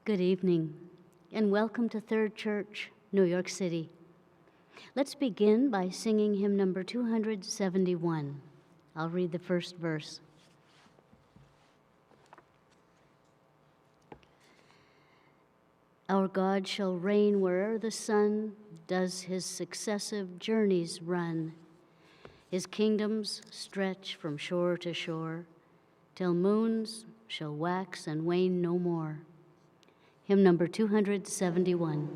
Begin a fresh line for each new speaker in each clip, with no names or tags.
Good evening, and welcome to Third Church, New York City. Let's begin by singing hymn number 271. I'll read the first verse. Our God shall reign where'er the sun does his successive journeys run. His kingdoms stretch from shore to shore, till moons shall wax and wane no more. Hymn number 271.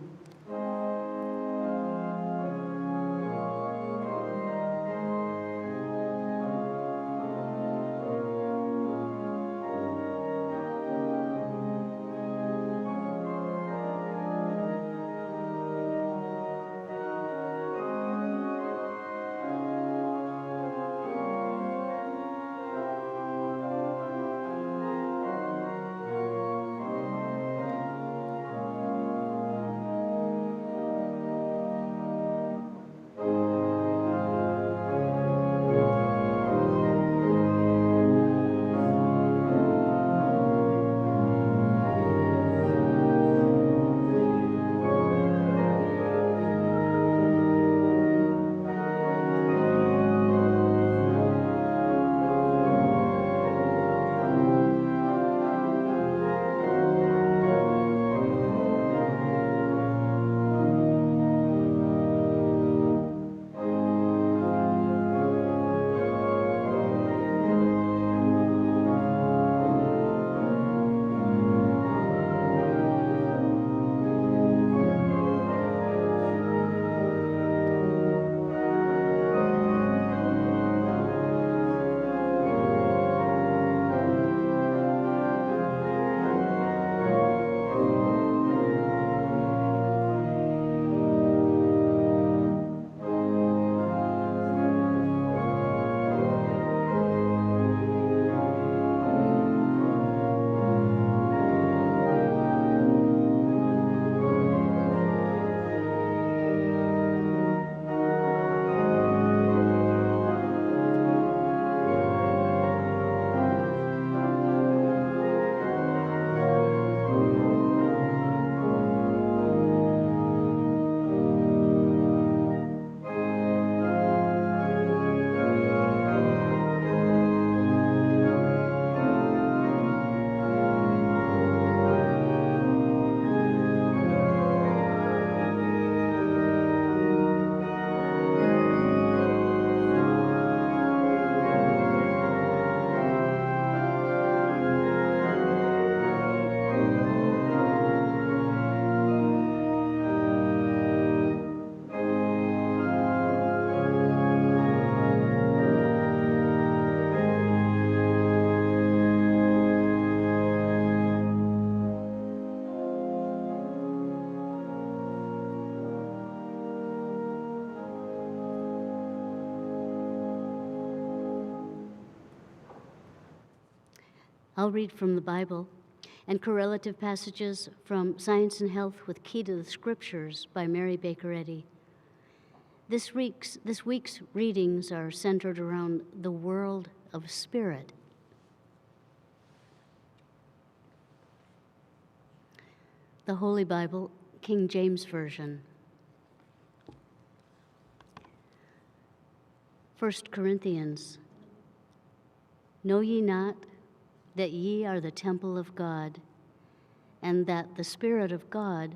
I'll read from the Bible and correlative passages from Science and Health with Key to the Scriptures by Mary Baker Eddy. This week's readings are centered around the world of spirit. The Holy Bible, King James Version. 1 Corinthians. Know ye not that ye are the temple of God, and that the Spirit of God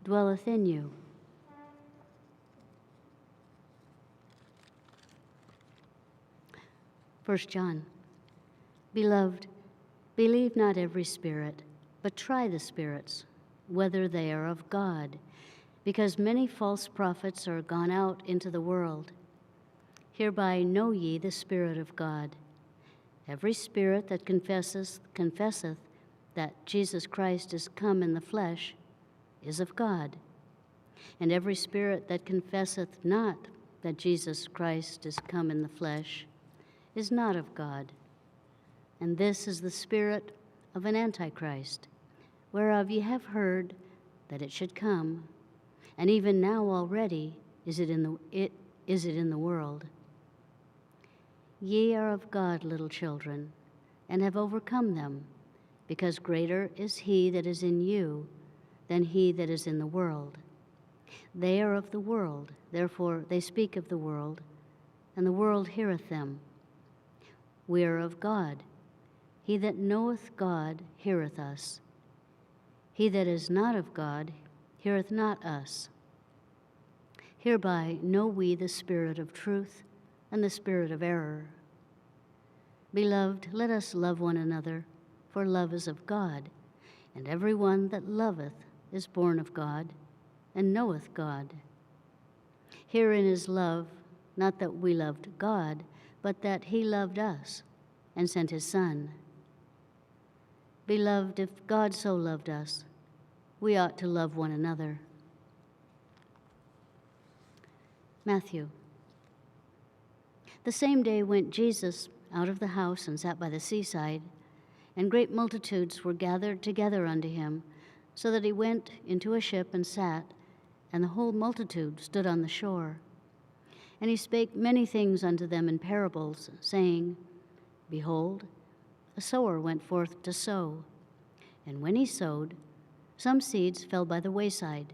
dwelleth in you? 1 John. Beloved, believe not every spirit, but try the spirits, whether they are of God, because many false prophets are gone out into the world. Hereby know ye the Spirit of God. Every spirit that confesseth that Jesus Christ is come in the flesh is of God. And every spirit that confesseth not that Jesus Christ is come in the flesh is not of God. And this is the spirit of an Antichrist, whereof ye have heard that it should come, and even now already is it in the world. Ye are of God, little children, and have overcome them, because greater is he that is in you than he that is in the world. They are of the world, therefore they speak of the world, and the world heareth them. We are of God. He that knoweth God heareth us. He that is not of God heareth not us. Hereby know we the spirit of truth and the spirit of error. Beloved, let us love one another, for love is of God, and every one that loveth is born of God, and knoweth God. Herein is love, not that we loved God, but that he loved us, and sent his Son. Beloved, if God so loved us, we ought to love one another. Matthew. The same day went Jesus out of the house and sat by the seaside, and great multitudes were gathered together unto him, so that he went into a ship and sat, and the whole multitude stood on the shore. And he spake many things unto them in parables, saying, Behold, a sower went forth to sow. And when he sowed, some seeds fell by the wayside,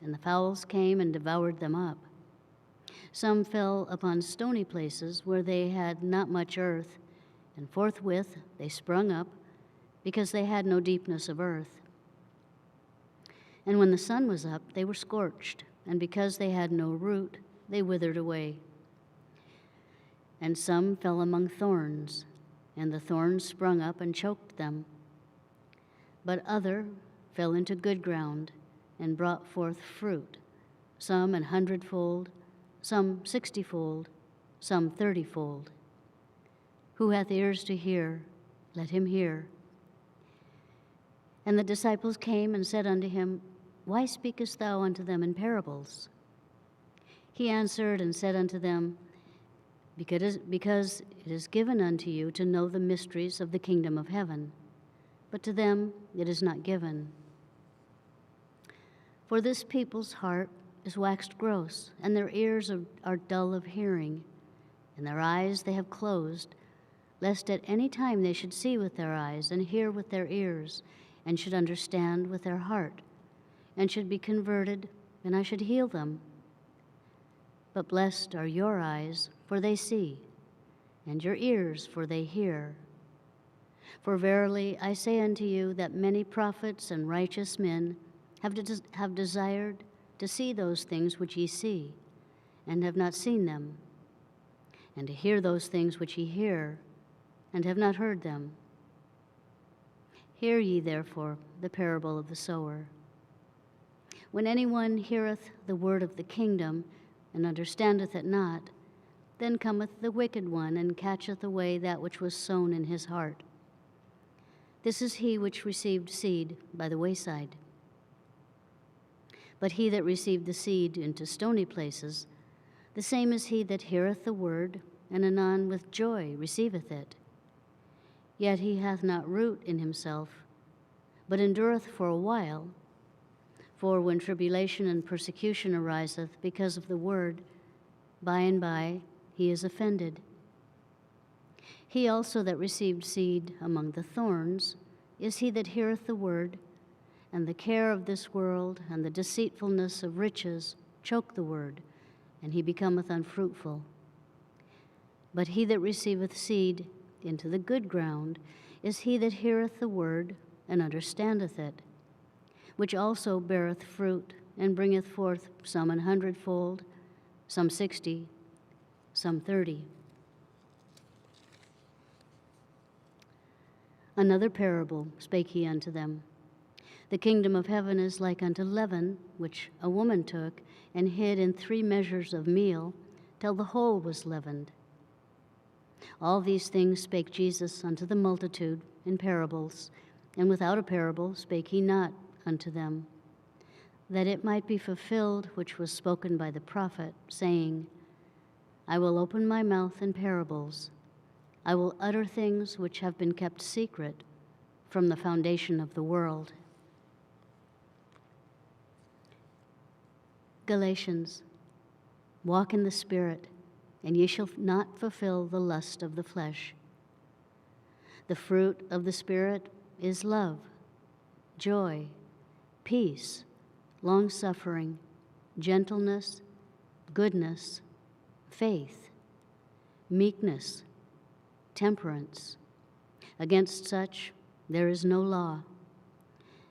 and the fowls came and devoured them up. Some fell upon stony places where they had not much earth, and forthwith they sprung up, because they had no deepness of earth. And when the sun was up, they were scorched, and because they had no root, they withered away. And some fell among thorns, and the thorns sprung up and choked them. But other fell into good ground, and brought forth fruit, some 100-fold, some 60-fold, some 30-fold. Who hath ears to hear, let him hear. And the disciples came and said unto him, Why speakest thou unto them in parables? He answered and said unto them, Because it is given unto you to know the mysteries of the kingdom of heaven, but to them it is not given. For this people's heart is waxed gross, and their ears are dull of hearing, and their eyes they have closed, lest at any time they should see with their eyes, and hear with their ears, and should understand with their heart, and should be converted, and I should heal them. But blessed are your eyes, for they see, and your ears, for they hear. For verily I say unto you that many prophets and righteous men have desired to see those things which ye see, and have not seen them, and to hear those things which ye hear, and have not heard them. Hear ye therefore the parable of the sower. When anyone heareth the word of the kingdom, and understandeth it not, then cometh the wicked one, and catcheth away that which was sown in his heart. This is he which received seed by the wayside. But he that received the seed into stony places, the same is he that heareth the word, and anon with joy receiveth it. Yet he hath not root in himself, but endureth for a while. For when tribulation and persecution ariseth because of the word, by and by he is offended. He also that received seed among the thorns is he that heareth the word, and the care of this world and the deceitfulness of riches choke the word, and he becometh unfruitful. But he that receiveth seed into the good ground is he that heareth the word, and understandeth it, which also beareth fruit, and bringeth forth some 100-fold, some 60, some 30. Another parable spake he unto them. The kingdom of heaven is like unto leaven, which a woman took and hid in 3 measures of meal, till the whole was leavened. All these things spake Jesus unto the multitude in parables, and without a parable spake he not unto them, that it might be fulfilled which was spoken by the prophet, saying, I will open my mouth in parables. I will utter things which have been kept secret from the foundation of the world. Galatians, walk in the Spirit, and ye shall not fulfill the lust of the flesh. The fruit of the Spirit is love, joy, peace, long-suffering, gentleness, goodness, faith, meekness, temperance. Against such there is no law.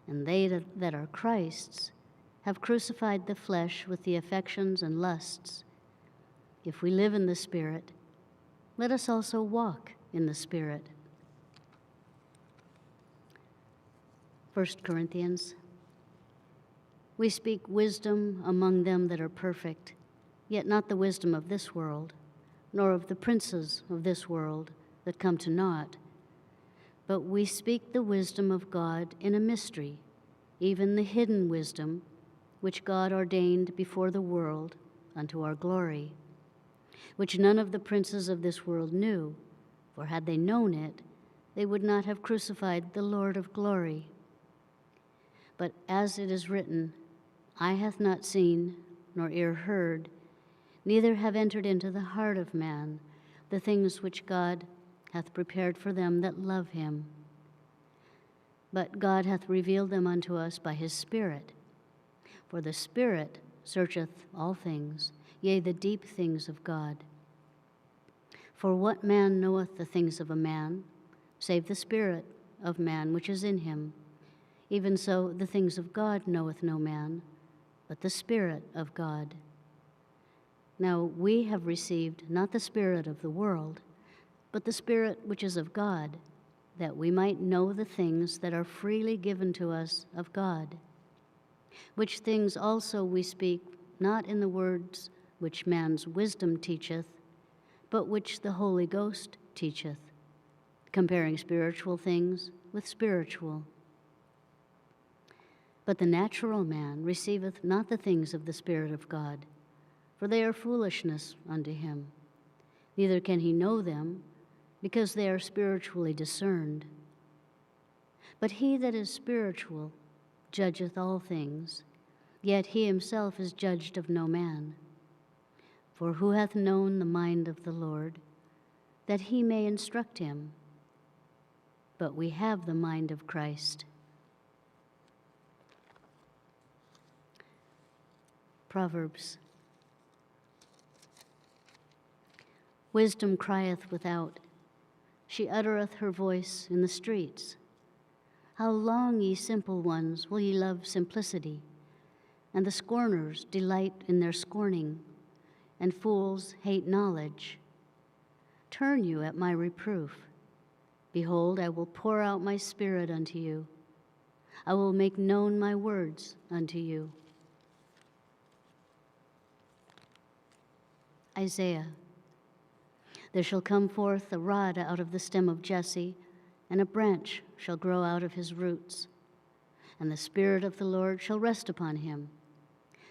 And they that are Christ's have crucified the flesh with the affections and lusts. If we live in the Spirit, let us also walk in the Spirit. 1 Corinthians. We speak wisdom among them that are perfect, yet not the wisdom of this world, nor of the princes of this world that come to naught. But we speak the wisdom of God in a mystery, even the hidden wisdom, which God ordained before the world unto our glory, which none of the princes of this world knew, for had they known it, they would not have crucified the Lord of glory. But as it is written, eye hath not seen, nor ear heard, neither have entered into the heart of man the things which God hath prepared for them that love him. But God hath revealed them unto us by his Spirit. For the Spirit searcheth all things, yea, the deep things of God. For what man knoweth the things of a man, save the Spirit of man which is in him? Even so the things of God knoweth no man, but the Spirit of God. Now we have received not the spirit of the world, but the Spirit which is of God, that we might know the things that are freely given to us of God. Which things also we speak, not in the words which man's wisdom teacheth, but which the Holy Ghost teacheth, comparing spiritual things with spiritual. But the natural man receiveth not the things of the Spirit of God, for they are foolishness unto him. Neither can he know them, because they are spiritually discerned. But he that is spiritual judgeth all things, yet he himself is judged of no man. For who hath known the mind of the Lord, that he may instruct him? But we have the mind of Christ. Proverbs. Wisdom crieth without, she uttereth her voice in the streets. How long, ye simple ones, will ye love simplicity? And the scorners delight in their scorning, and fools hate knowledge. Turn you at my reproof. Behold, I will pour out my Spirit unto you. I will make known my words unto you. Isaiah. There shall come forth a rod out of the stem of Jesse, and a branch shall grow out of his roots. And the Spirit of the Lord shall rest upon him,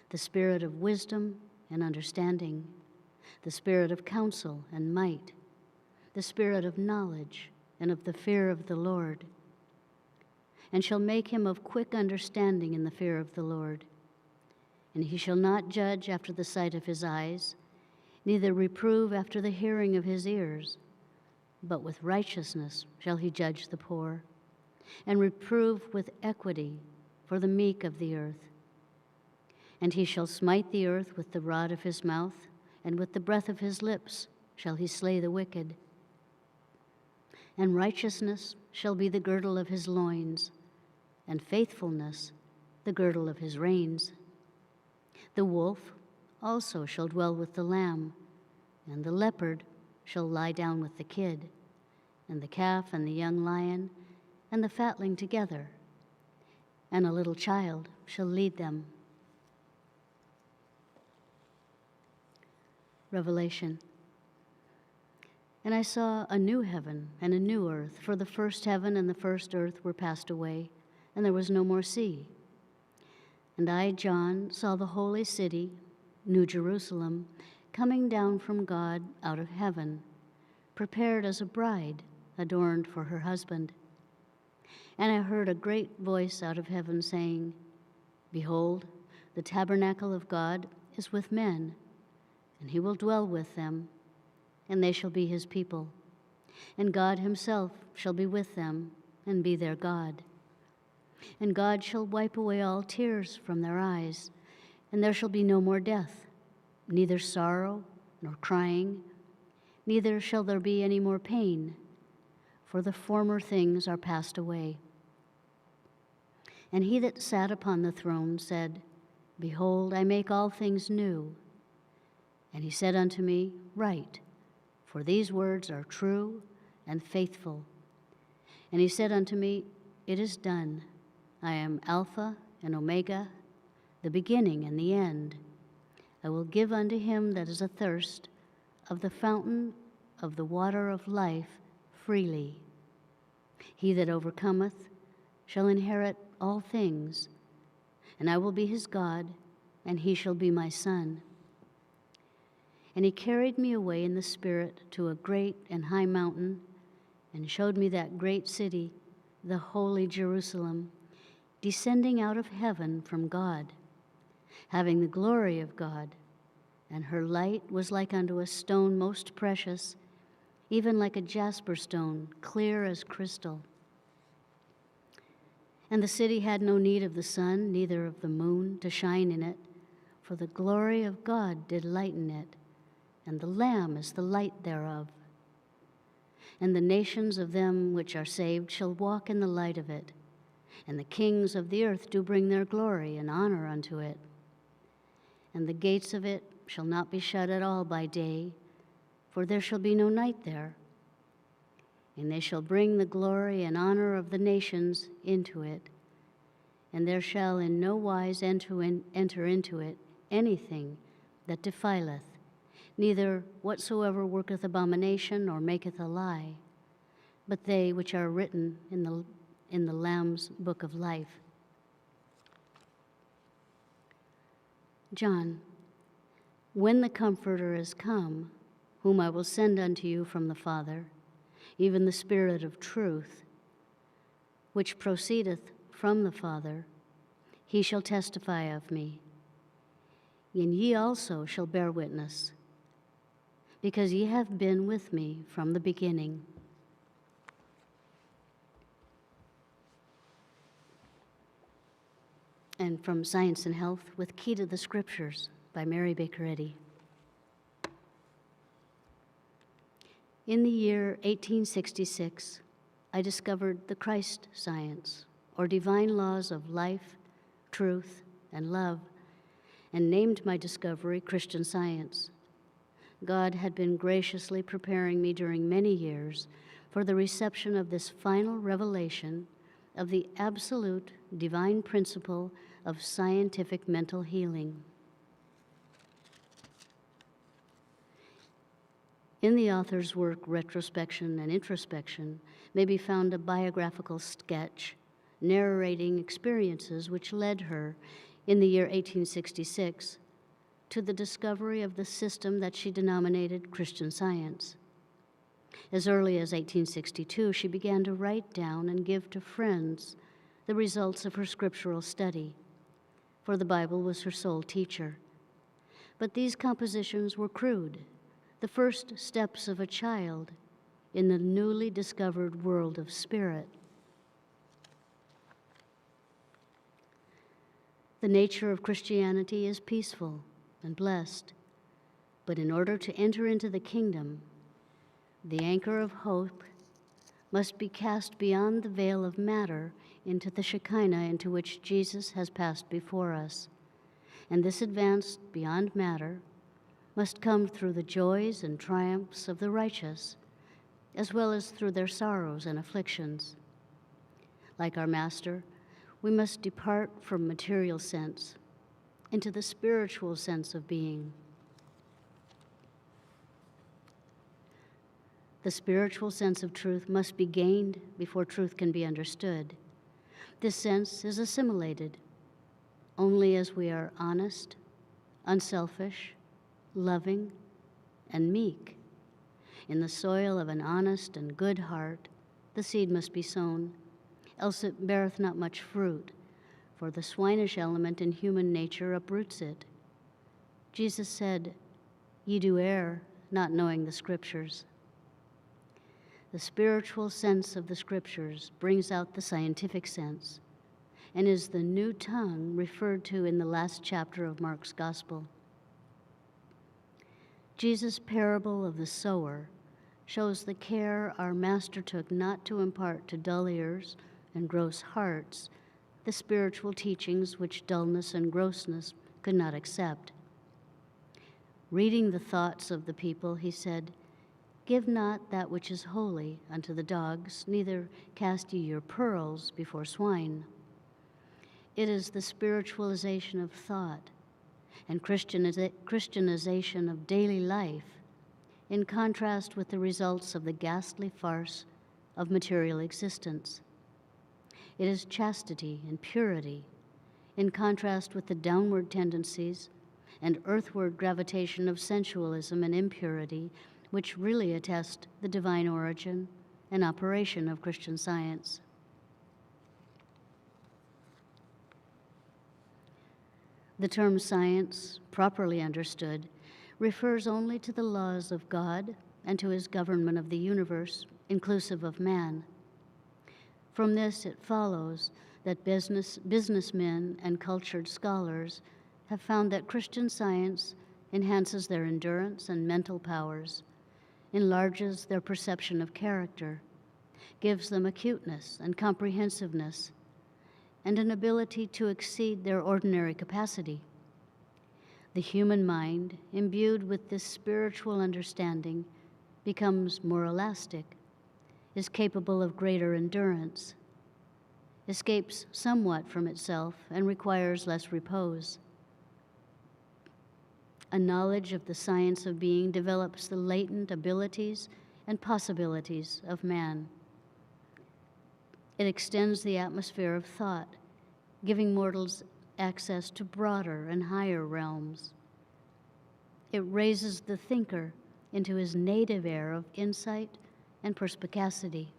the Spirit of wisdom and understanding, the Spirit of counsel and might, the Spirit of knowledge and of the fear of the Lord. And shall make him of quick understanding in the fear of the Lord. And he shall not judge after the sight of his eyes, neither reprove after the hearing of his ears, but with righteousness shall he judge the poor, and reprove with equity for the meek of the earth. And he shall smite the earth with the rod of his mouth, and with the breath of his lips shall he slay the wicked. And righteousness shall be the girdle of his loins, and faithfulness the girdle of his reins. The wolf also shall dwell with the lamb, and the leopard shall lie down with the kid, and the calf and the young lion and the fatling together, and a little child shall lead them. Revelation. And I saw a new heaven and a new earth, for the first heaven and the first earth were passed away, and there was no more sea. And I, John, saw the holy city, New Jerusalem, coming down from God out of heaven, prepared as a bride adorned for her husband. And I heard a great voice out of heaven saying, Behold, the tabernacle of God is with men, and he will dwell with them, and they shall be his people. And God himself shall be with them, and be their God. And God shall wipe away all tears from their eyes, and there shall be no more death, neither sorrow nor crying, neither shall there be any more pain, for the former things are passed away. And he that sat upon the throne said, Behold, I make all things new. And he said unto me, Write, for these words are true and faithful. And he said unto me, It is done. I am Alpha and Omega, the beginning and the end. I will give unto him that is athirst of the fountain of the water of life freely. He that overcometh shall inherit all things, and I will be his God, and he shall be my son. And he carried me away in the Spirit to a great and high mountain, and showed me that great city, the holy Jerusalem, descending out of heaven from God, having the glory of God. And her light was like unto a stone most precious, even like a jasper stone, clear as crystal. And the city had no need of the sun, neither of the moon, to shine in it, for the glory of God did lighten it, and the Lamb is the light thereof. And the nations of them which are saved shall walk in the light of it, and the kings of the earth do bring their glory and honor unto it. And the gates of it shall not be shut at all by day, for there shall be no night there. And they shall bring the glory and honor of the nations into it, and there shall in no wise enter into it anything that defileth, neither whatsoever worketh abomination or maketh a lie, but they which are written in the Lamb's book of life. John, when the Comforter is come, whom I will send unto you from the Father, even the Spirit of truth, which proceedeth from the Father, he shall testify of me. And ye also shall bear witness, because ye have been with me from the beginning. And from Science and Health with Key to the Scriptures by Mary Baker Eddy. In the year 1866, I discovered the Christ science, or divine laws of life, truth, and love, and named my discovery Christian Science. God had been graciously preparing me during many years for the reception of this final revelation of the absolute divine principle of scientific mental healing. In the author's work, Retrospection and Introspection, may be found a biographical sketch narrating experiences which led her, in the year 1866, to the discovery of the system that she denominated Christian Science. As early as 1862, she began to write down and give to friends the results of her scriptural study, for the Bible was her sole teacher. But these compositions were crude, the first steps of a child in the newly discovered world of spirit. The nature of Christianity is peaceful and blessed, but in order to enter into the kingdom, the anchor of hope must be cast beyond the veil of matter into the Shekinah into which Jesus has passed before us. And this advance beyond matter must come through the joys and triumphs of the righteous, as well as through their sorrows and afflictions. Like our Master, we must depart from material sense into the spiritual sense of being. The spiritual sense of truth must be gained before truth can be understood. This sense is assimilated only as we are honest, unselfish, loving, and meek. In the soil of an honest and good heart, the seed must be sown, else it beareth not much fruit, for the swinish element in human nature uproots it. Jesus said, Ye do err, not knowing the Scriptures. The spiritual sense of the Scriptures brings out the scientific sense, and is the new tongue referred to in the last chapter of Mark's Gospel. Jesus' parable of the sower shows the care our Master took not to impart to dull ears and gross hearts the spiritual teachings which dullness and grossness could not accept. Reading the thoughts of the people, he said, "Give not that which is holy unto the dogs, neither cast ye your pearls before swine." It is the spiritualization of thought and Christianization of daily life, in contrast with the results of the ghastly farce of material existence. It is chastity and purity, in contrast with the downward tendencies and earthward gravitation of sensualism and impurity, which really attest the divine origin and operation of Christian Science. The term science, properly understood, refers only to the laws of God and to his government of the universe, inclusive of man. From this, it follows that businessmen and cultured scholars have found that Christian Science enhances their endurance and mental powers, enlarges their perception of character, gives them acuteness and comprehensiveness, and an ability to exceed their ordinary capacity. The human mind, imbued with this spiritual understanding, becomes more elastic, is capable of greater endurance, escapes somewhat from itself, and requires less repose. A knowledge of the science of being develops the latent abilities and possibilities of man. It extends the atmosphere of thought, giving mortals access to broader and higher realms. It raises the thinker into his native air of insight and perspicacity.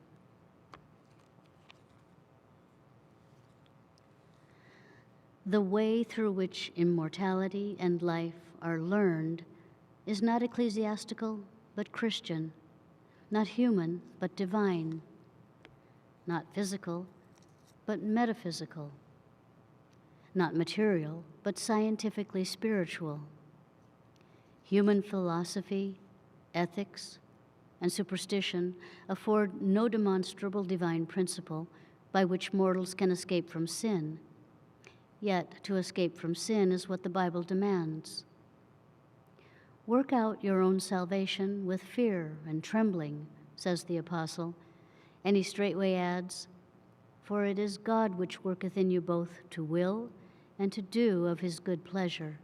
The way through which immortality and life are learned is not ecclesiastical, but Christian, not human, but divine, not physical, but metaphysical, not material, but scientifically spiritual. Human philosophy, ethics, and superstition afford no demonstrable divine principle by which mortals can escape from sin. Yet, to escape from sin is what the Bible demands. Work out your own salvation with fear and trembling, says the apostle, and he straightway adds, "For it is God which worketh in you both to will and to do of his good pleasure."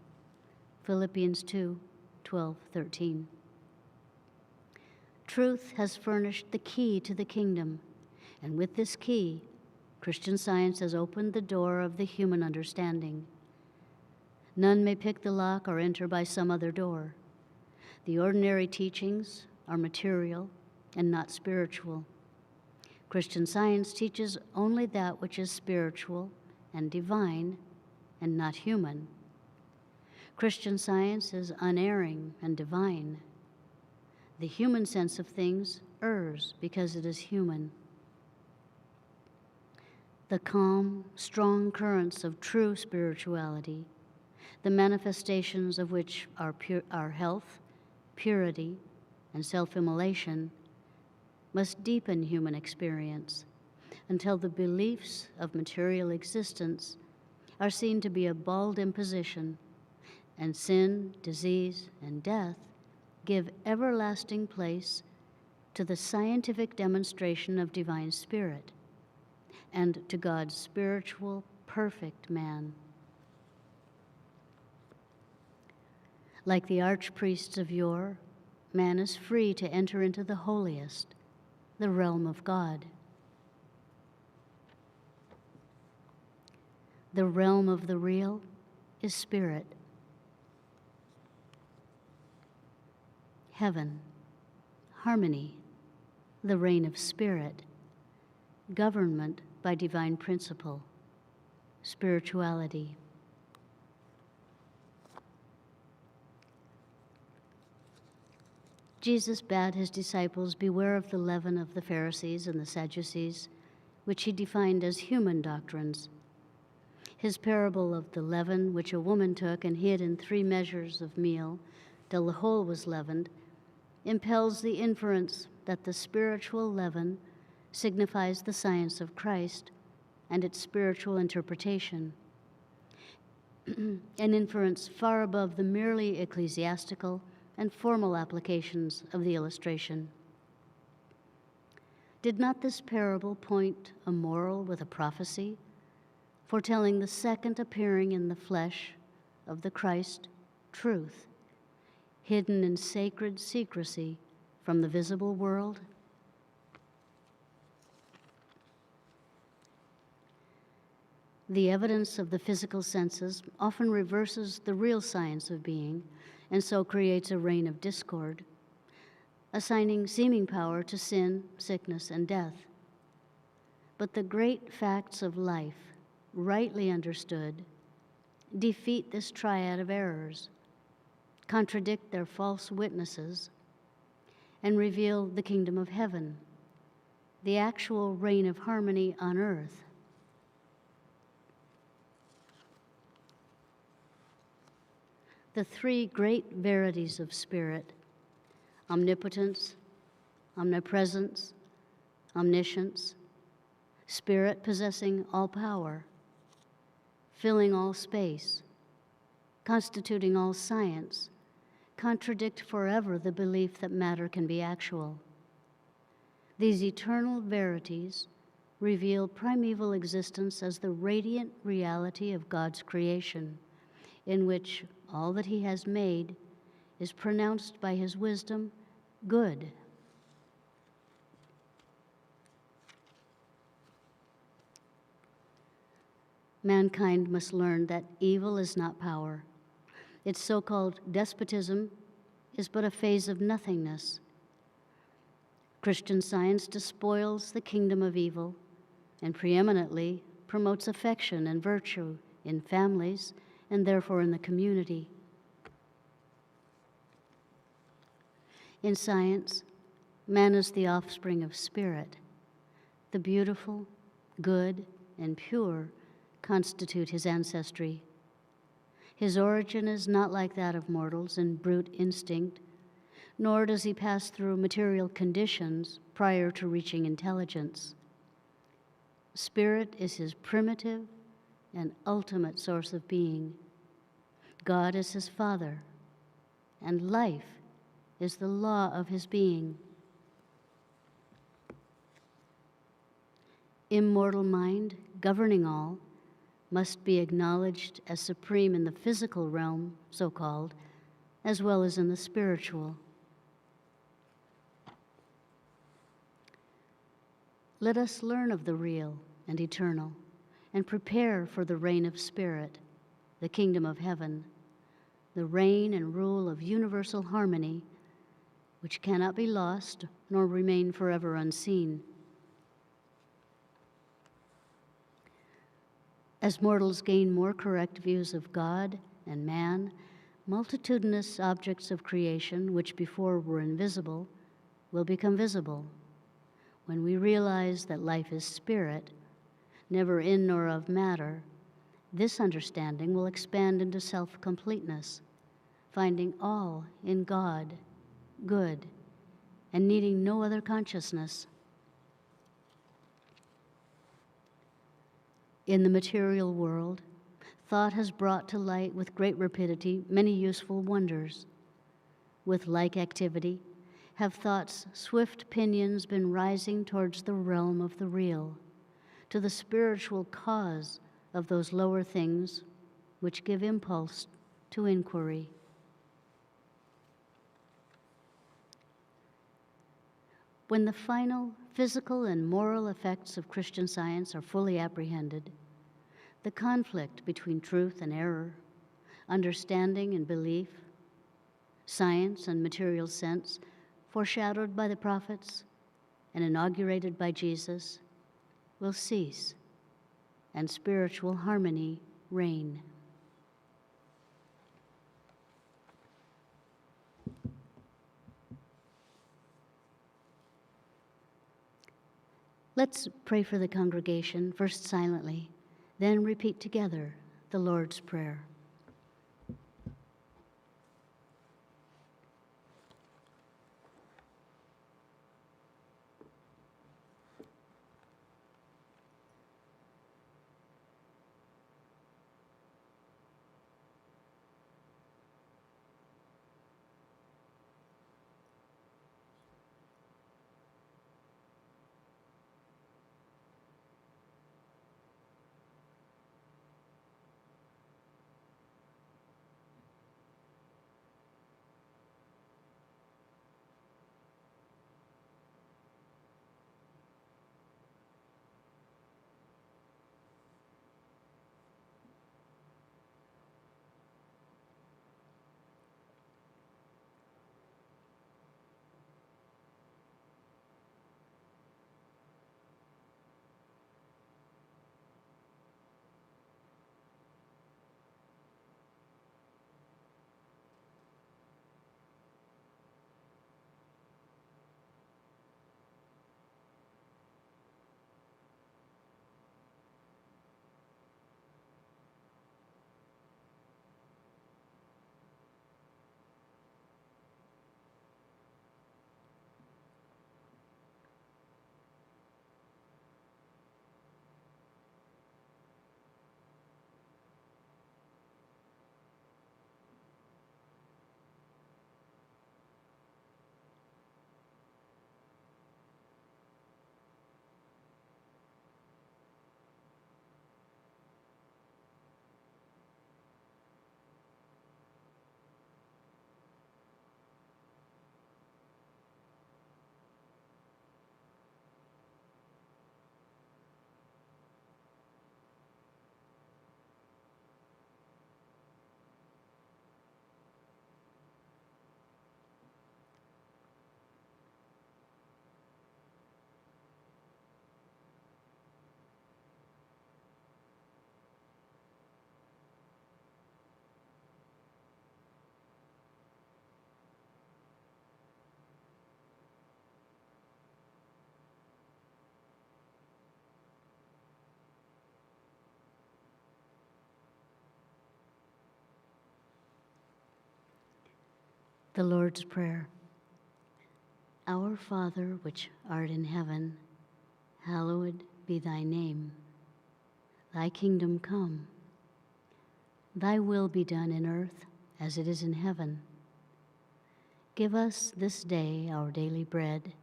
Philippians 2:12-13. Truth has furnished the key to the kingdom, and with this key, Christian Science has opened the door of the human understanding. None may pick the lock or enter by some other door. The ordinary teachings are material and not spiritual. Christian Science teaches only that which is spiritual and divine and not human. Christian Science is unerring and divine. The human sense of things errs because it is human. The calm, strong currents of true spirituality, the manifestations of which are health, purity, and self-immolation, must deepen human experience until the beliefs of material existence are seen to be a bald imposition, and sin, disease, and death give everlasting place to the scientific demonstration of divine spirit and to God's spiritual, perfect man. Like the archpriests of yore, man is free to enter into the holiest, the realm of God. The realm of the real is spirit. Heaven, harmony, the reign of spirit, government by divine principle, spirituality. Jesus bade his disciples beware of the leaven of the Pharisees and the Sadducees, which he defined as human doctrines. His parable of the leaven which a woman took and hid in 3 measures of meal till the whole was leavened impels the inference that the spiritual leaven signifies the science of Christ and its spiritual interpretation, an inference far above the merely ecclesiastical and formal applications of the illustration. Did not this parable point a moral with a prophecy, foretelling the second appearing in the flesh of the Christ, truth, hidden in sacred secrecy from the visible world? The evidence of the physical senses often reverses the real science of being, and so creates a reign of discord, assigning seeming power to sin, sickness, and death. But the great facts of life, rightly understood, defeat this triad of errors, contradict their false witnesses, and reveal the kingdom of heaven, the actual reign of harmony on earth. The 3 great verities of spirit, omnipotence, omnipresence, omniscience, spirit possessing all power, filling all space, constituting all science, contradict forever the belief that matter can be actual. These eternal verities reveal primeval existence as the radiant reality of God's creation, in which all that He has made is pronounced by His wisdom good. Mankind must learn that evil is not power. Its so-called despotism is but a phase of nothingness. Christian Science despoils the kingdom of evil and preeminently promotes affection and virtue in families and therefore in the community. In science, man is the offspring of spirit. The beautiful, good, and pure constitute his ancestry. His origin is not like that of mortals in brute instinct, nor does he pass through material conditions prior to reaching intelligence. Spirit is his primitive and ultimate source of being. God is his Father, and life is the law of his being. Immortal mind, governing all, must be acknowledged as supreme in the physical realm, so-called, as well as in the spiritual. Let us learn of the real and eternal, and prepare for the reign of spirit, the kingdom of heaven, the reign and rule of universal harmony, which cannot be lost nor remain forever unseen. As mortals gain more correct views of God and man, multitudinous objects of creation, which before were invisible, will become visible. When we realize that life is spirit, never in nor of matter, this understanding will expand into self-completeness, finding all in God, good, and needing no other consciousness. In the material world, thought has brought to light with great rapidity many useful wonders. With like activity, have thought's swift pinions been rising towards the realm of the real, to the spiritual cause of those lower things which give impulse to inquiry. When the final physical and moral effects of Christian Science are fully apprehended, the conflict between truth and error, understanding and belief, science and material sense, foreshadowed by the prophets and inaugurated by Jesus, will cease, and spiritual harmony reign. Let's pray for the congregation, first silently, Then repeat together the Lord's Prayer. The Lord's Prayer. Our Father, which art in heaven, hallowed be thy name. Thy kingdom come. Thy will be done in earth as it is in heaven. Give us this day our daily bread,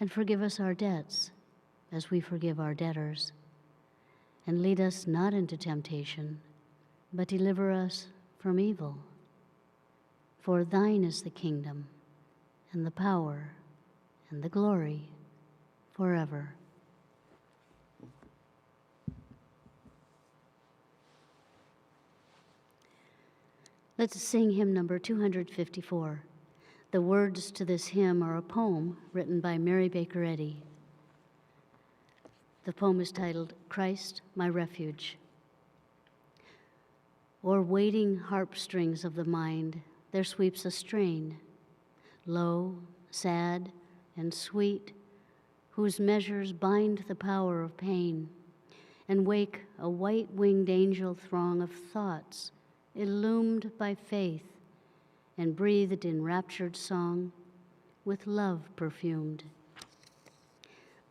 and forgive us our debts as we forgive our debtors. And lead us not into temptation, but deliver us from evil. For thine is the kingdom, and the power, and the glory, forever. Let's sing hymn number 254. The words to this hymn are a poem written by Mary Baker Eddy. The poem is titled, Christ, My Refuge. O'er waiting harp strings of the mind, there sweeps a strain, low, sad, and sweet, whose measures bind the power of pain, and wake a white-winged angel throng of thoughts, illumed by faith, and breathed in raptured song, with love perfumed.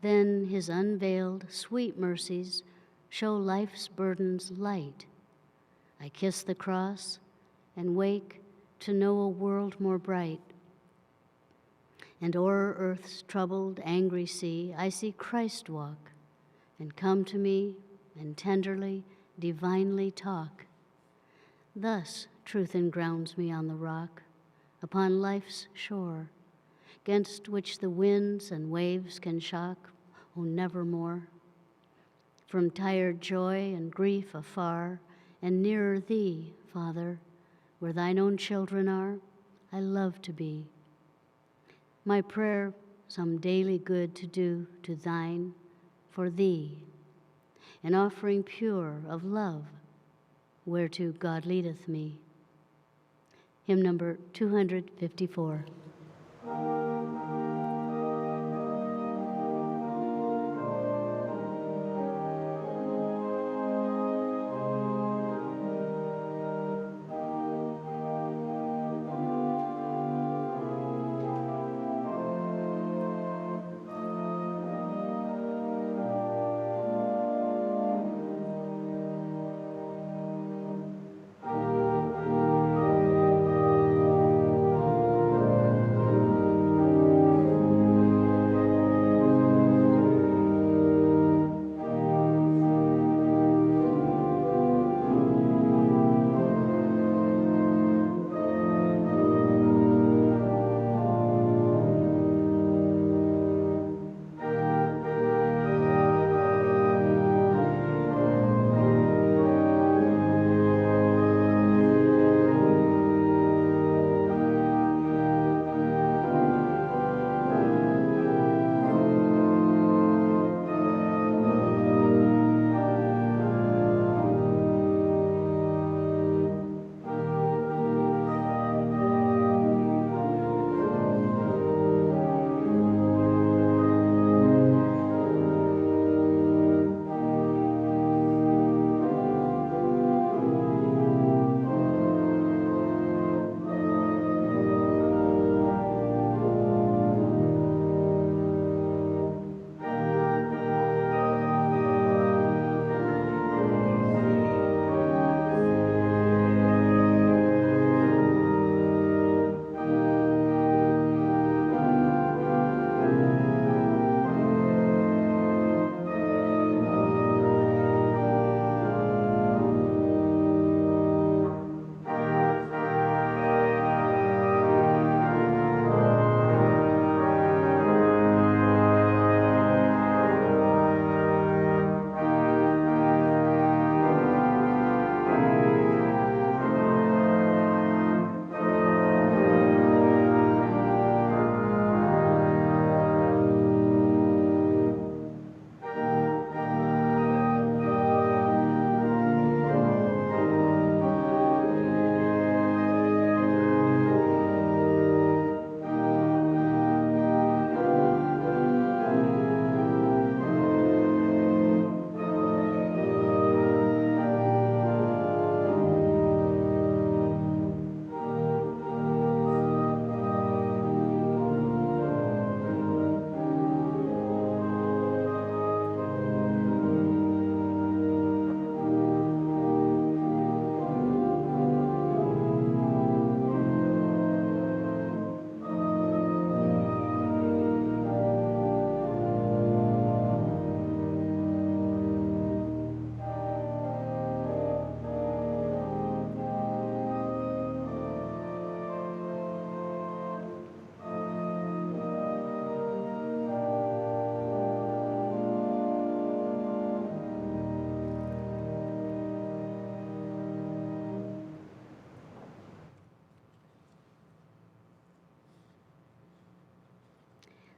Then his unveiled, sweet mercies show life's burdens light. I kiss the cross and wake to know a world more bright. And o'er earth's troubled, angry sea, I see Christ walk and come to me and tenderly, divinely talk. Thus truth engrounds me on the rock, upon life's shore, 'gainst which the winds and waves can shock, oh, nevermore. From tired joy and grief afar, and nearer thee, Father, where thine own children are, I love to be. My prayer, some daily good to do to thine, for thee, an offering pure of love, whereto God leadeth me. Hymn number 254.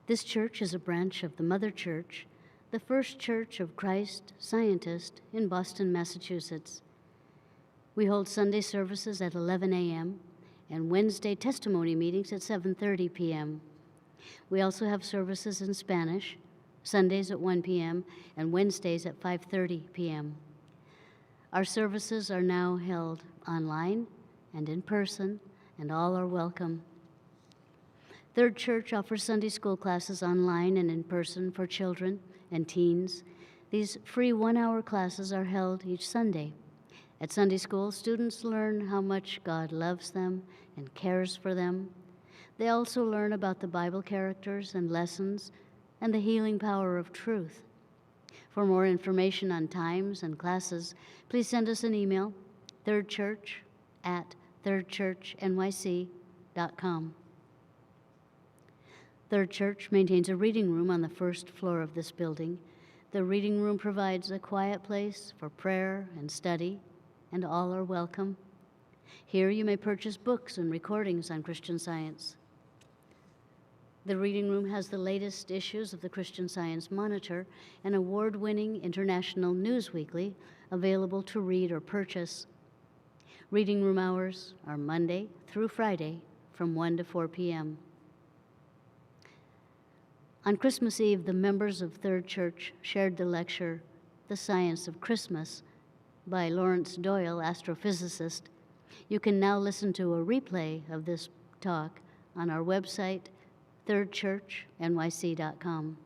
This church is a branch of the Mother Church, the First Church of Christ Scientist in Boston, Massachusetts. We hold Sunday services at 11 a.m. and Wednesday testimony meetings at 7:30 p.m. We also have services in Spanish, Sundays at 1 p.m. and Wednesdays at 5:30 p.m. Our services are now held online and in person, and all are welcome. Third Church offers Sunday school classes online and in person for children and teens. These free one-hour classes are held each Sunday. At Sunday school, students learn how much God loves them and cares for them. They also learn about the Bible characters and lessons and the healing power of truth. For more information on times and classes, please send us an email, thirdchurch@thirdchurchnyc.com. Third Church maintains a reading room on the first floor of this building. The reading room provides a quiet place for prayer and study, and all are welcome. Here you may purchase books and recordings on Christian Science. The reading room has the latest issues of the Christian Science Monitor, an award-winning international news weekly available to read or purchase. Reading room hours are Monday through Friday from 1 to 4 p.m. On Christmas Eve, the members of Third Church shared the lecture, The Science of Christmas, by Lawrence Doyle, astrophysicist. You can now listen to a replay of this talk on our website, thirdchurchnyc.com.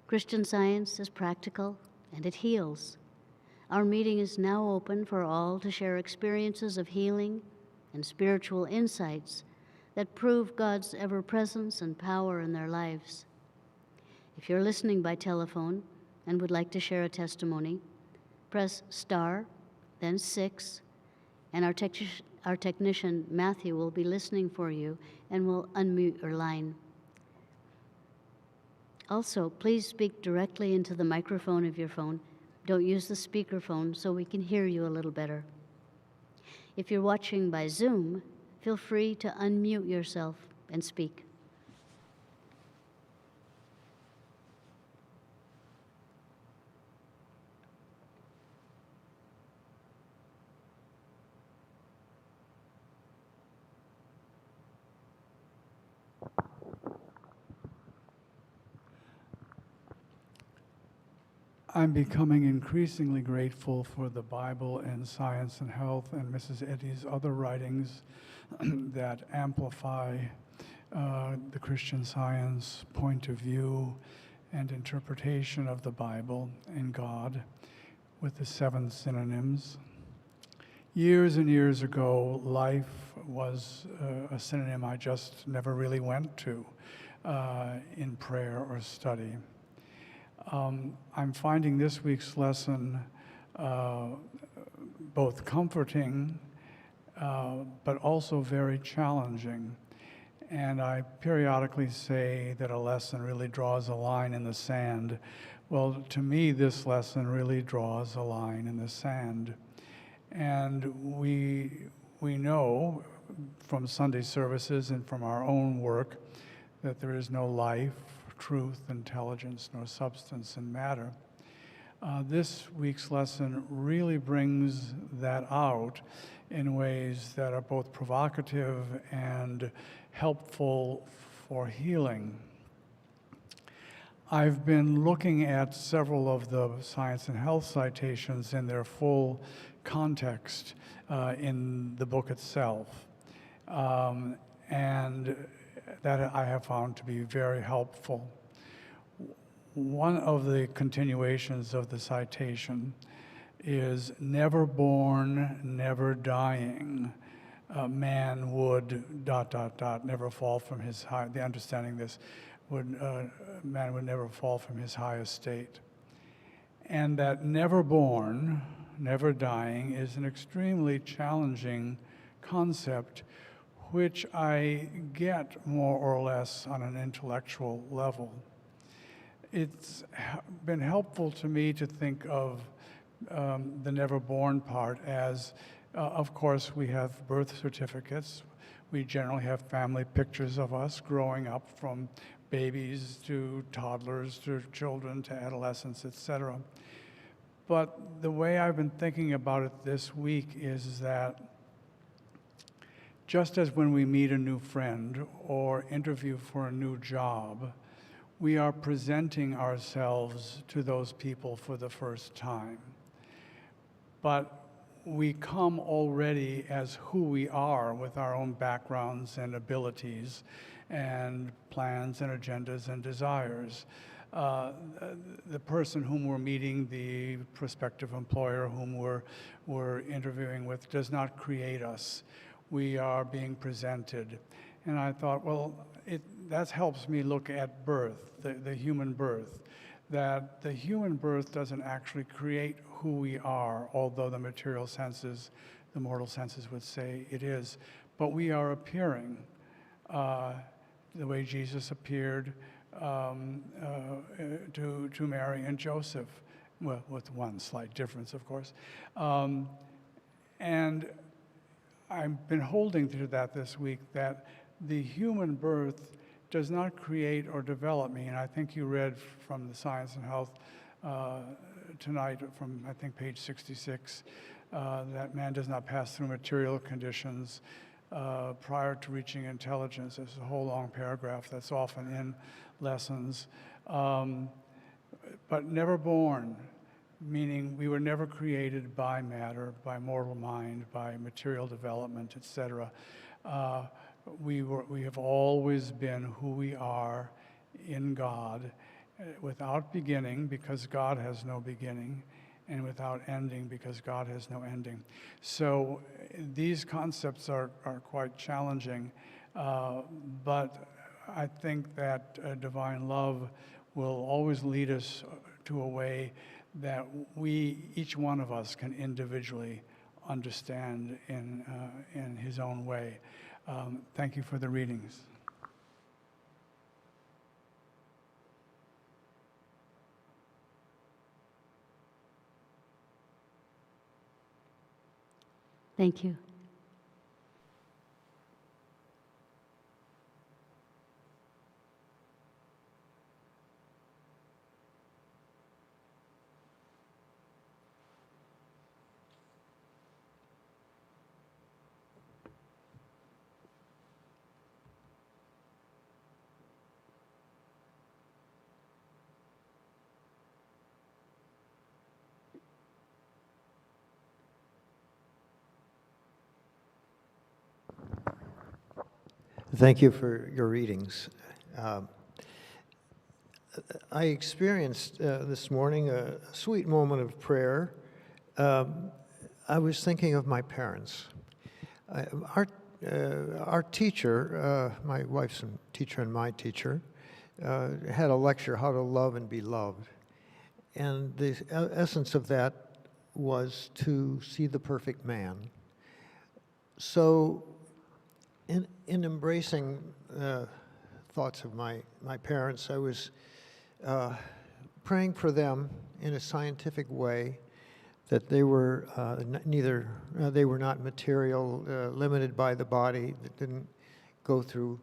Christian Science is practical and it heals. Our meeting is now open for all to share experiences of healing and spiritual insights that prove God's ever-presence and power in their lives. If you're listening by telephone and would like to share a testimony, press star, then 6, and our technician, Matthew, will be listening for you and will unmute your line. Also, please speak directly into the microphone of your phone. Don't use the speakerphone so we can hear you a little better. If you're watching by Zoom, feel free to unmute yourself and speak.
I'm becoming increasingly grateful for the Bible and Science and Health and Mrs. Eddy's other writings that amplify the Christian Science point of view and interpretation of the Bible and God with the 7 synonyms. Years and years ago, life was a synonym I just never really went to in prayer or study. I'm finding this week's lesson both comforting, but also very challenging. And I periodically say that a lesson really draws a line in the sand. Well, to me, this lesson really draws a line in the sand. And we know from Sunday services and from our own work that there is no life, truth, intelligence, nor substance in matter. This week's lesson really brings that out in ways that are both provocative and helpful for healing. I've been looking at several of the Science and Health citations in their full context in the book itself. And that I have found to be very helpful. One of the continuations of the citation is never born, never dying. Man would ... never fall from his high, the understanding this man would never fall from his high estate. And that never born, never dying is an extremely challenging concept, which I get more or less on an intellectual level. It's been helpful to me to think of the never born part as, of course, we have birth certificates, We generally have family pictures of us growing up, from babies to toddlers to children to adolescents, etc. But the way I've been thinking about it this week is that just as when we meet a new friend or interview for a new job, we are presenting ourselves to those people for the first time. But we come already as who we are, with our own backgrounds and abilities and plans and agendas and desires. The person whom we're meeting, the prospective employer whom we're interviewing with, does not create us. We are being presented. And I thought, well, that helps me look at birth, the human birth, that the human birth doesn't actually create who we are, although the material senses, the mortal senses would say it is. But we are appearing the way Jesus appeared to Mary and Joseph, well, with one slight difference, of course. And I've been holding to that this week, that the human birth does not create or develop me. And I think you read from the Science and Health tonight, from I think page 66, that man does not pass through material conditions prior to reaching intelligence. There's a whole long paragraph that's often in lessons. But never born, meaning we were never created by matter, by mortal mind, by material development, etc. We have always been who we are in God, without beginning, because God has no beginning, and without ending, because God has no ending. So these concepts are quite challenging, but I think that divine love will always lead us to a way that each one of us can individually understand in his own way. Thank you for the readings.
Thank you.
Thank you for your readings. I experienced this morning a sweet moment of prayer. I was thinking of my parents. Our teacher, my wife's teacher and my teacher, had a lecture, How to Love and Be Loved. And the essence of that was to see the perfect man. So in embracing thoughts of my parents, I was praying for them in a scientific way, that they were they were not material, limited by the body, that didn't go through,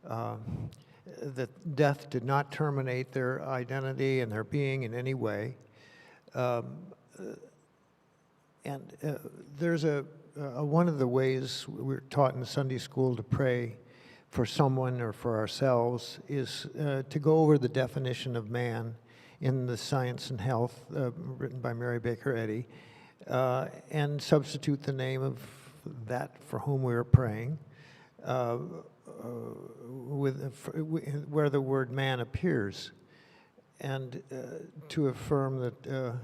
that death did not terminate their identity and their being in any way. And there's one of the ways we're taught in Sunday school to pray for someone or for ourselves is to go over the definition of man in the Science and Health, written by Mary Baker Eddy, and substitute the name of that for whom we are praying, where the word man appears, and to affirm that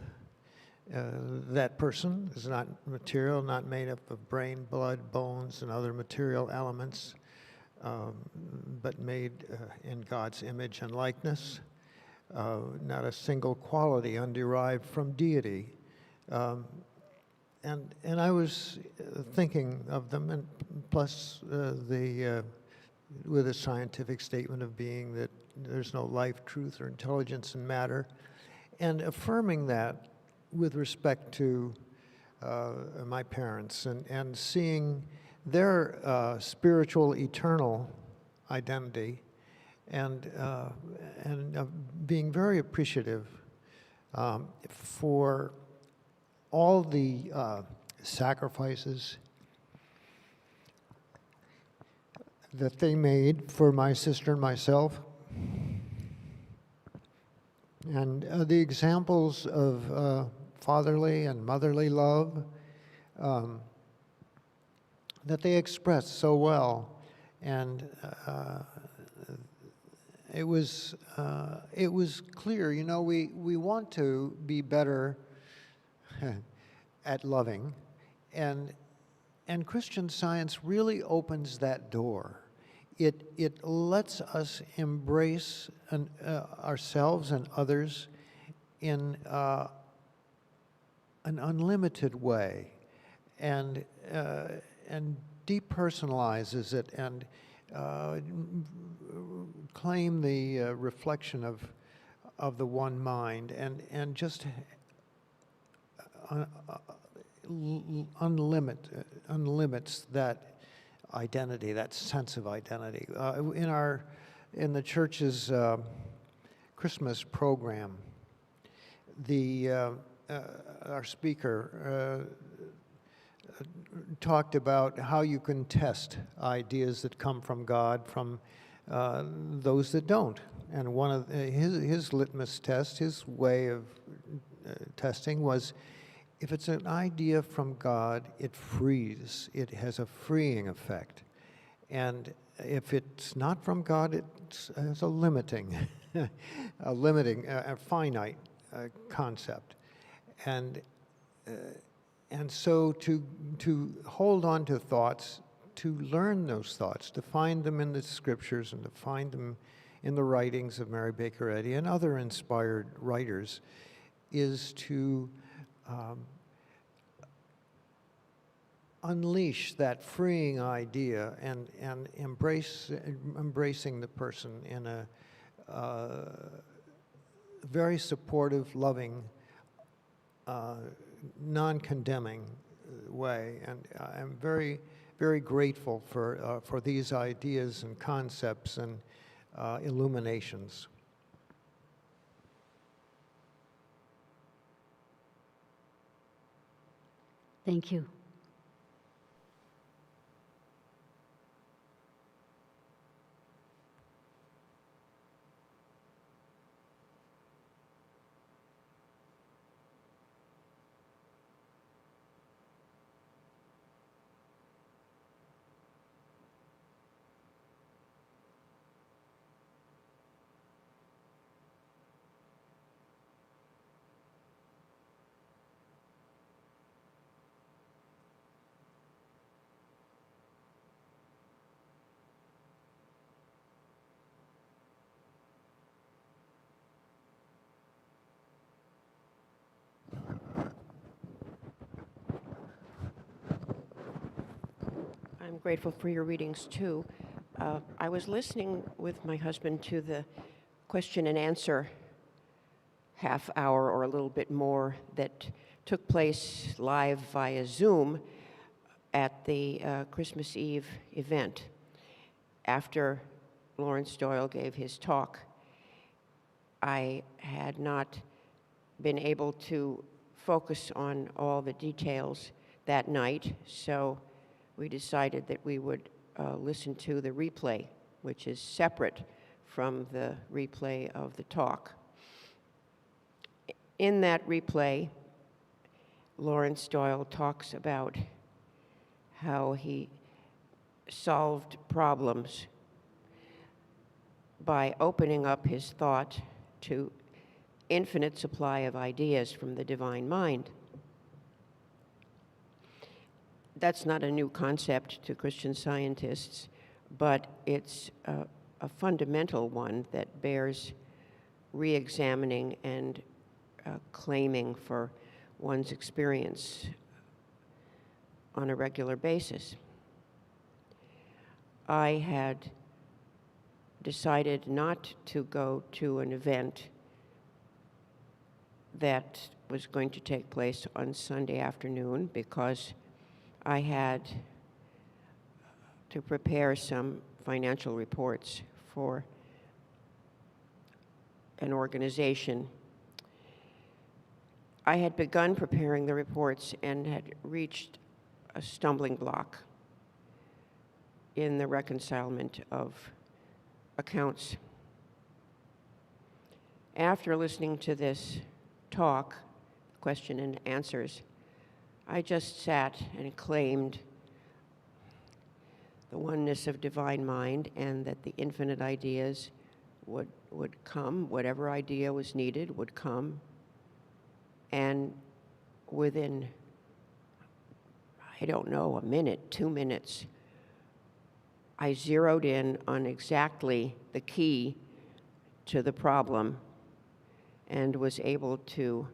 that person is not material, not made up of brain, blood, bones, and other material elements, but made in God's image and likeness, not a single quality underived from deity. And I was thinking of them, and plus with a scientific statement of being that there's no life, truth, or intelligence in matter, and affirming that with respect to my parents, and seeing their spiritual, eternal identity, and being very appreciative for all the sacrifices that they made for my sister and myself, and the examples of fatherly and motherly love that they expressed so well. And it was clear, you know, we want to be better at loving, and Christian Science really opens that door. It lets us embrace ourselves and others in an unlimited way, and depersonalizes it, and claim the reflection of the one mind, and just unlimits that identity, that sense of identity. In the church's Christmas program, our speaker talked about how you can test ideas that come from God from those that don't. And one of his litmus test, his way of testing was, if it's an idea from God, it frees. It has a freeing effect. And if it's not from God, it has a limiting, a finite concept. And so to hold on to thoughts, to learn those thoughts, to find them in the scriptures and to find them in the writings of Mary Baker Eddy and other inspired writers, is to unleash that freeing idea and embracing the person in a very supportive, loving, non-condemning way. And I'm very, very grateful for these ideas and concepts and illuminations.
Thank you.
I'm grateful for your readings, too. I was listening with my husband to the question and answer half hour or a little bit more that took place live via Zoom at the Christmas Eve event after Lawrence Doyle gave his talk. I had not been able to focus on all the details that night, so we decided that we would listen to the replay, which is separate from the replay of the talk. In that replay, Lawrence Doyle talks about how he solved problems by opening up his thought to infinite supply of ideas from the divine mind. That's not a new concept to Christian Scientists, but it's a fundamental one that bears re-examining and claiming for one's experience on a regular basis. I had decided not to go to an event that was going to take place on Sunday afternoon because I had to prepare some financial reports for an organization. I had begun preparing the reports and had reached a stumbling block in the reconcilement of accounts. After listening to this talk, question and answers, I just sat and claimed the oneness of divine mind and that the infinite ideas would come, whatever idea was needed would come, and within, I don't know, a minute, 2 minutes, I zeroed in on exactly the key to the problem and was able to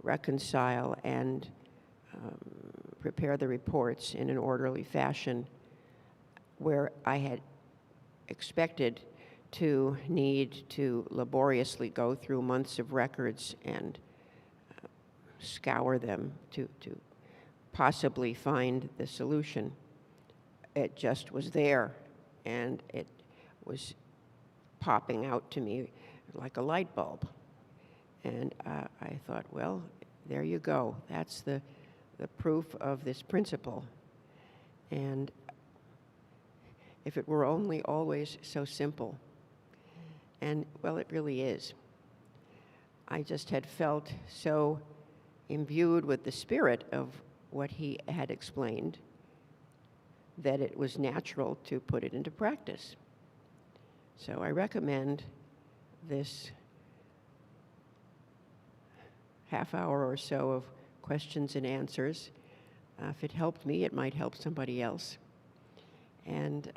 reconcile and prepare the reports in an orderly fashion where I had expected to need to laboriously go through months of records and scour them to possibly find the solution. It just was there, and it was popping out to me like a light bulb. And I thought, well, there you go. That's the proof of this principle. And if it were only always so simple. And, well, it really is. I just had felt so imbued with the spirit of what he had explained that it was natural to put it into practice. So I recommend this half hour or so of questions and answers. If it helped me, it might help somebody else. And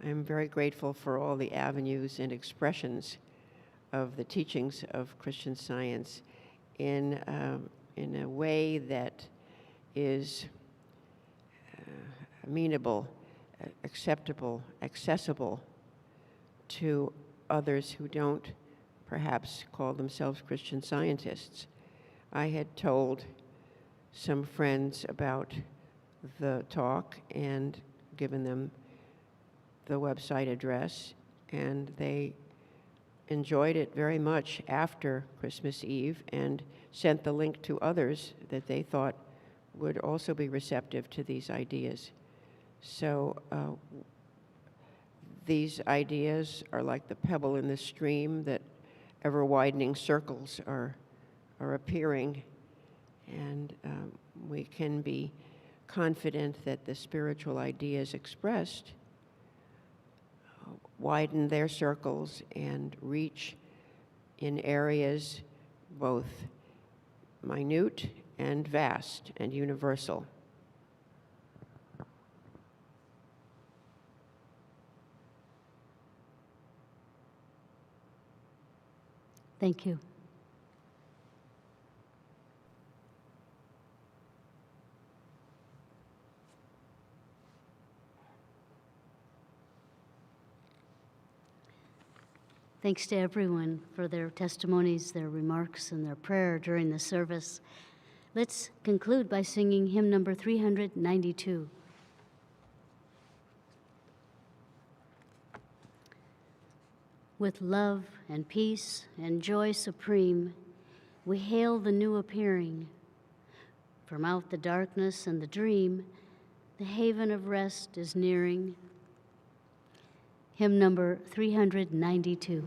I'm very grateful for all the avenues and expressions of the teachings of Christian Science in a way that is amenable, acceptable, accessible to others who don't perhaps call themselves Christian Scientists. I had told some friends about the talk and given them the website address, and they enjoyed it very much after Christmas Eve and sent the link to others that they thought would also be receptive to these ideas. So these ideas are like the pebble in the stream that ever-widening circles are appearing, and we can be confident that the spiritual ideas expressed widen their circles and reach in areas both minute and vast and universal.
Thank you. Thanks to everyone for their testimonies, their remarks, and their prayer during the service. Let's conclude by singing hymn number 392. With love and peace and joy supreme, we hail the new appearing. From out the darkness and the dream, the haven of rest is nearing. Hymn number 392.